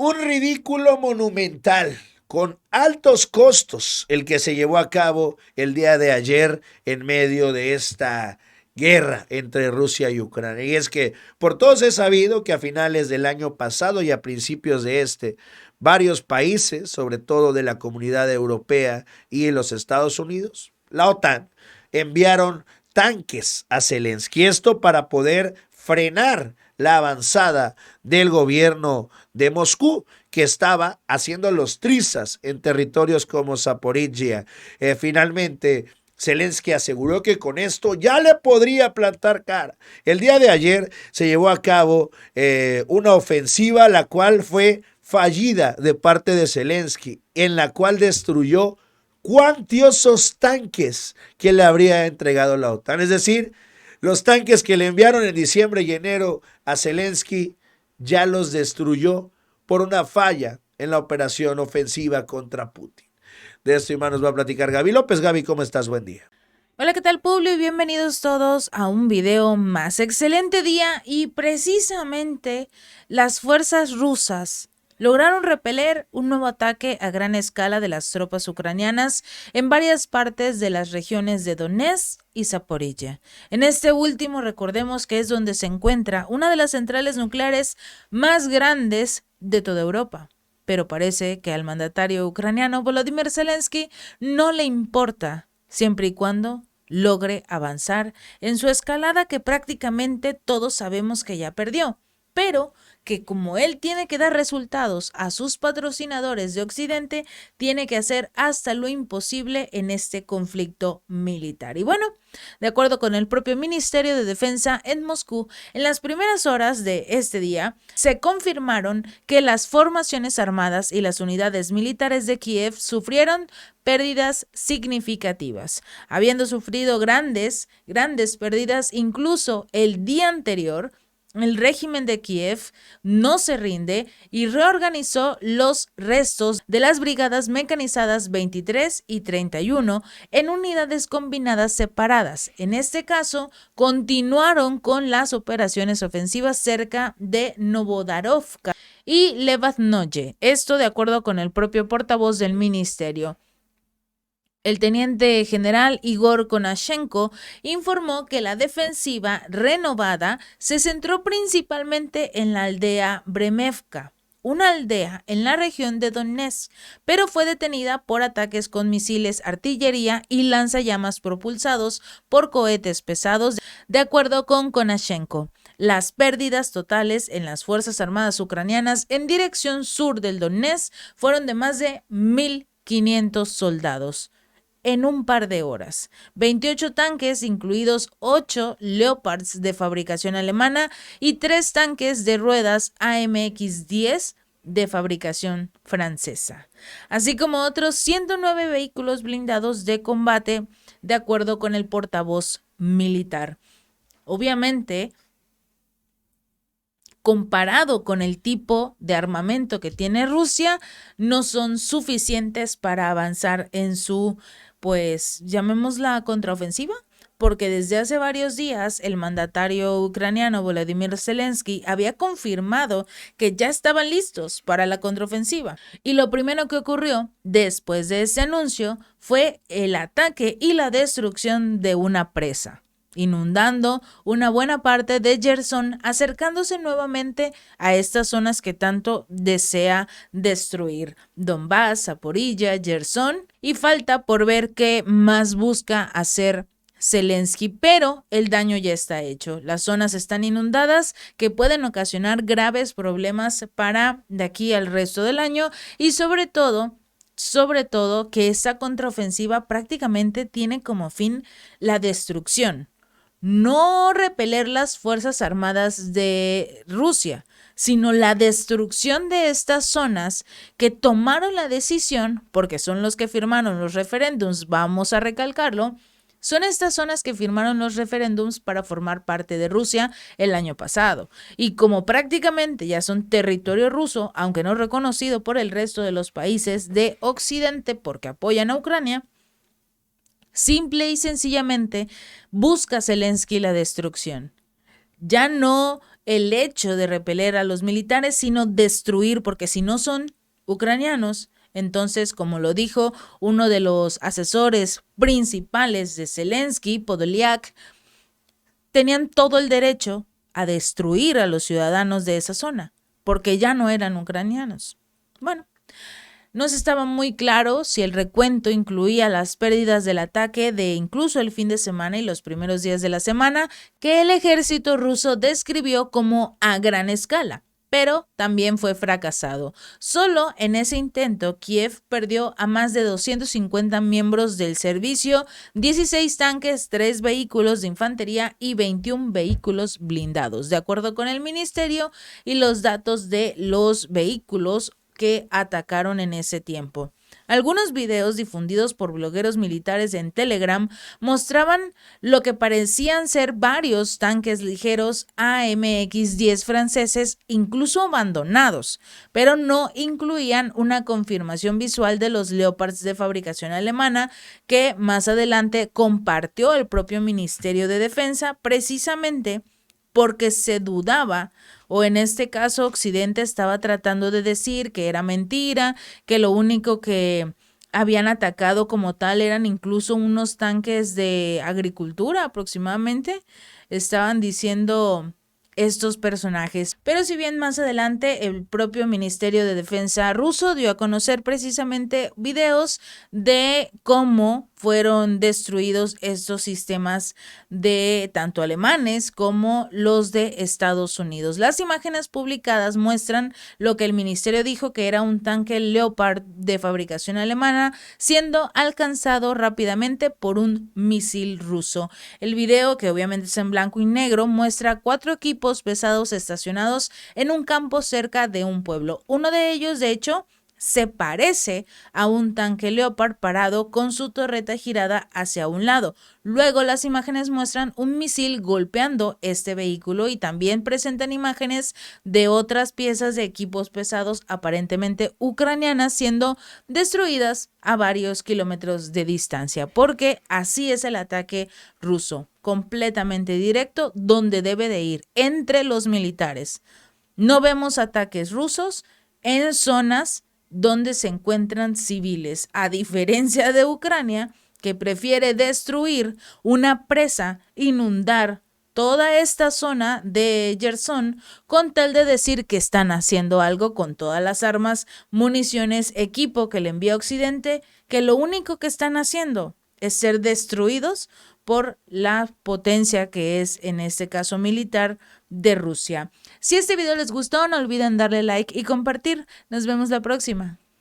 Un ridículo monumental con altos costos el que se llevó a cabo el día de ayer en medio de esta guerra entre Rusia y Ucrania. Y es que por todos es sabido que a finales del año pasado y a principios de varios países, sobre todo de la Comunidad Europea y los Estados Unidos, la OTAN, enviaron tanques a Zelensky. Esto para poder frenar la avanzada del gobierno de Moscú, que estaba haciendo los trizas en territorios como Zaporizhia. Finalmente, Zelensky aseguró que con esto ya le podría plantar cara. El día de ayer se llevó a cabo una ofensiva, la cual fue fallida de parte de Zelensky, en la cual destruyó cuantiosos tanques que le habría entregado la OTAN. Es decir, los tanques que le enviaron en diciembre y enero a Zelensky ya los destruyó por una falla en la operación ofensiva contra Putin. De esto y más nos va a platicar Gaby López. Gaby, ¿cómo estás? Buen día. Hola, ¿qué tal, Publio? Y bienvenidos todos a un video más. Excelente día, y precisamente las fuerzas rusas lograron repeler un nuevo ataque a gran escala de las tropas ucranianas en varias partes de las regiones de Donetsk y Zaporilla. En este último, recordemos que es donde se encuentra una de las centrales nucleares más grandes de toda Europa. Pero parece que al mandatario ucraniano Volodymyr Zelensky no le importa, siempre y cuando logre avanzar en su escalada, que prácticamente todos sabemos que ya perdió, pero que como él tiene que dar resultados a sus patrocinadores de Occidente, tiene que hacer hasta lo imposible en este conflicto militar. Y bueno, de acuerdo con el propio Ministerio de Defensa en Moscú, en las primeras horas de este día se confirmaron que las formaciones armadas y las unidades militares de Kiev sufrieron pérdidas significativas, habiendo sufrido grandes pérdidas. Incluso el día anterior, el régimen de Kiev no se rinde y reorganizó los restos de las brigadas mecanizadas 23 y 31 en unidades combinadas separadas. En este caso, continuaron con las operaciones ofensivas cerca de Novodarovka y Levadnoye. Esto de acuerdo con el propio portavoz del ministerio. El teniente general Igor Konashenko informó que la defensiva renovada se centró principalmente en la aldea Bremevka, una aldea en la región de Donetsk, pero fue detenida por ataques con misiles, artillería y lanzallamas propulsados por cohetes pesados, de acuerdo con Konashenko. Las pérdidas totales en las Fuerzas Armadas ucranianas en dirección sur del Donetsk fueron de más de 1,500 soldados en un par de horas. 28 tanques, incluidos 8 Leopards de fabricación alemana y 3 tanques de ruedas AMX-10 de fabricación francesa, así como otros 109 vehículos blindados de combate, de acuerdo con el portavoz militar. Obviamente, comparado con el tipo de armamento que tiene Rusia, no son suficientes para avanzar en su, pues, llamémosla contraofensiva, porque desde hace varios días el mandatario ucraniano Volodymyr Zelensky había confirmado que ya estaban listos para la contraofensiva. Y lo primero que ocurrió después de ese anuncio fue el ataque y la destrucción de una presa, inundando una buena parte de Gerson, acercándose nuevamente a estas zonas que tanto desea destruir: Donbass, Zaporilla, Gerson, y falta por ver qué más busca hacer Zelensky, pero el daño ya está hecho. Las zonas están inundadas, que pueden ocasionar graves problemas para de aquí al resto del año, y sobre todo que esta contraofensiva prácticamente tiene como fin la destrucción. No repeler las Fuerzas Armadas de Rusia, sino la destrucción de estas zonas que tomaron la decisión, porque son los que firmaron los referéndums, vamos a recalcarlo. Son estas zonas que firmaron los referéndums para formar parte de Rusia el año pasado. Y como prácticamente ya son territorio ruso, aunque no reconocido por el resto de los países de Occidente porque apoyan a Ucrania, simple y sencillamente busca Zelensky la destrucción. Ya no el hecho de repeler a los militares, sino destruir, porque si no son ucranianos, entonces, como lo dijo uno de los asesores principales de Zelensky, Podolyak, tenían todo el derecho a destruir a los ciudadanos de esa zona, porque ya no eran ucranianos. Bueno, no estaba muy claro si el recuento incluía las pérdidas del ataque de incluso el fin de semana y los primeros días de la semana, que el ejército ruso describió como a gran escala, pero también fue fracasado. Solo en ese intento, Kiev perdió a más de 250 miembros del servicio, 16 tanques, 3 vehículos de infantería y 21 vehículos blindados, de acuerdo con el ministerio y los datos de los vehículos que atacaron en ese tiempo. Algunos videos difundidos por blogueros militares en Telegram mostraban lo que parecían ser varios tanques ligeros AMX-10 franceses, incluso abandonados, pero no incluían una confirmación visual de los Leopards de fabricación alemana que más adelante compartió el propio Ministerio de Defensa, precisamente porque se dudaba, o en este caso Occidente estaba tratando de decir que era mentira, que lo único que habían atacado como tal eran incluso unos tanques de agricultura aproximadamente, estaban diciendo estos personajes. Pero si bien más adelante el propio Ministerio de Defensa ruso dio a conocer precisamente videos de cómo fueron destruidos estos sistemas de tanto alemanes como los de Estados Unidos. Las imágenes publicadas muestran lo que el ministerio dijo que era un tanque Leopard de fabricación alemana siendo alcanzado rápidamente por un misil ruso. El video, que obviamente es en blanco y negro, muestra 4 equipos pesados estacionados en un campo cerca de un pueblo. Uno de ellos, de hecho, se parece a un tanque Leopard parado con su torreta girada hacia un lado. Luego las imágenes muestran un misil golpeando este vehículo y también presentan imágenes de otras piezas de equipos pesados aparentemente ucranianas siendo destruidas a varios kilómetros de distancia, porque así es el ataque ruso, completamente directo, donde debe de ir, entre los militares. No vemos ataques rusos en zonas donde se encuentran civiles, a diferencia de Ucrania, que prefiere destruir una presa, inundar toda esta zona de Gerson con tal de decir que están haciendo algo con todas las armas, municiones, equipo que le envía Occidente, que lo único que están haciendo es ser destruidos por la potencia que es, en este caso militar, de Rusia. Si este video les gustó, no olviden darle like y compartir. Nos vemos la próxima.